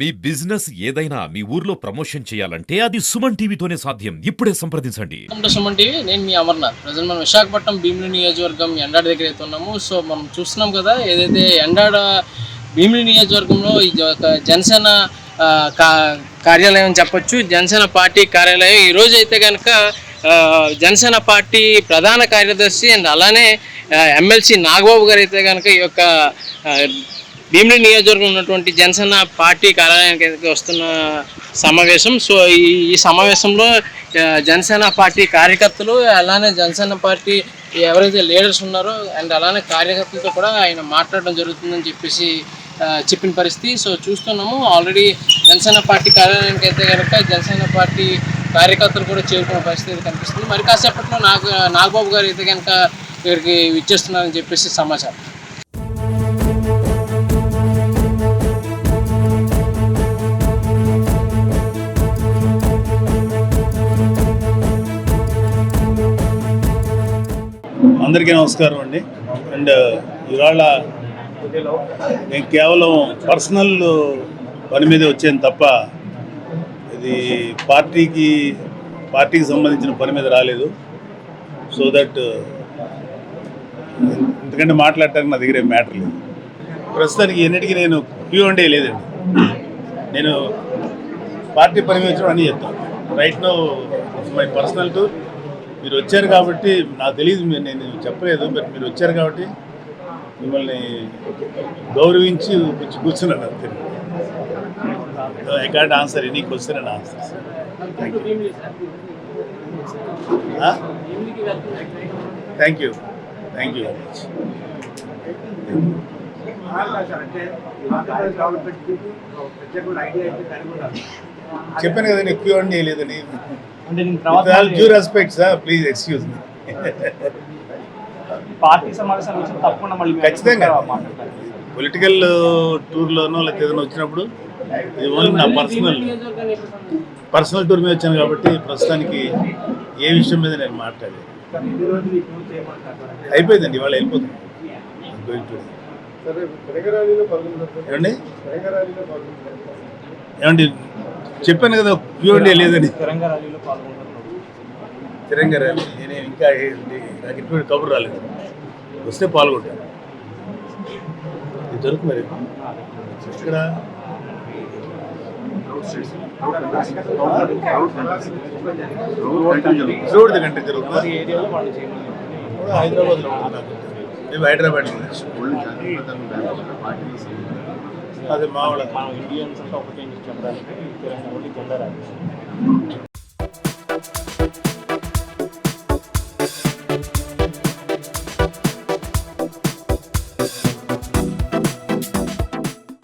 మీ business ఏదైనా మీ ఊర్లో promotion చేయాలంటే అది సుమన్ టీవీతోనే సాధ్యం. ఇప్పుడే సంప్రదించండి. Welcome to Suman TV. నేను మీ అమర్నాథ్. ప్రజెంట్ మనం విశాఖపట్నం భీమిలి నియోజకవర్గం ఎండాడ దగ్గర అయితే ఉన్నాము. సో మనం చూస్తున్నాం కదా, ఏదైతే ఎండాడ భీమిలి నియోజకవర్గంలో ఈ ఒక జనసేన కార్యాలయం చెప్పొచ్చు. జనసేన పార్టీ కార్యాలయం ఈరోజు అయితే కనుక జనసేన పార్టీ ప్రధాన కార్యదర్శి అండ్ అలానే ఎమ్మెల్సీ నాగబాబు గారు అయితే కనుక ఈ యొక్క భీమిలి నియోజకవర్గం ఉన్నటువంటి జనసేన పార్టీ కార్యాలయానికి వస్తున్న సమావేశం. సో ఈ సమావేశంలో జనసేన పార్టీ కార్యకర్తలు అలానే జనసేన పార్టీ ఎవరైతే లీడర్స్ ఉన్నారో అండ్ అలానే కార్యకర్తలతో కూడా ఆయన మాట్లాడడం జరుగుతుందని చెప్పేసి చెప్పిన పరిస్థితి. సో చూస్తున్నాము, ఆల్రెడీ జనసేన పార్టీ కార్యాలయానికి అయితే కనుక జనసేన పార్టీ కార్యకర్తలు కూడా చేరుకున్న పరిస్థితి కనిపిస్తుంది. మరి కాసేపట్లో నాగబాబు గారు అయితే కనుక ఇక్కడికి విచ్చేస్తున్నారని చెప్పేసి సమాచారం. అందరికీ నమస్కారం అండి. అండ్ ఇవాళ నేను కేవలం పర్సనల్ పని మీద వచ్చాను తప్ప ఇది పార్టీకి సంబంధించిన పని మీద రాలేదు. సో దట్ ఎందుకంటే మాట్లాడటానికి నా దగ్గర మ్యాటర్ లేదు. ప్రస్తుతానికి ఎన్నిటికీ నేను Q&A లేదండి. నేను పార్టీ పని మీద వచ్చి అన్నీ చెప్తాను. Right no my personal tour. మీరు వచ్చారు కాబట్టి నాకు తెలియదు, నేను చెప్పలేదు, బట్ మీరు వచ్చారు కాబట్టి మిమ్మల్ని గౌరవించి కొంచెం కూర్చున్నాను అంతే. I can't answer any question and answers. Thank you very much. చెప్పాను కదా నేను Q&A లేదని. Due respects, please excuse me. Party సమావేశాలు తప్పకుండా మళ్ళీ ఖచ్చితంగా పొలిటికల్ టూర్లోనో లేకపోతే ఏదైనా వచ్చినప్పుడు ఇది ఓన్లీ నా పర్సనల్ టూర్ మీద వచ్చాను కాబట్టి ప్రస్తుతానికి ఏ విషయం మీద నేను మాట్లాడలేదు. అయిపోయిందండి, ఇవాళ వెళ్ళిపోతుంది. ఏమండి ఏమండి చెప్పాను కదా Q&A లేదని. తిరంగా ర్యాలీ నేను ఇంకా నాకు ఇటువంటి కబురు రాలేదు. వస్తే పాల్గొంటాను. ఇది జరుగుతుంది ఇక్కడ రోడ్ కంటే జరుగుతుంది. హైదరాబాద్లో మేము హైదరాబాద్ అదే మామూలు ఇండియన్స్ అంతా ఒకటే చెప్పడానికి జెండా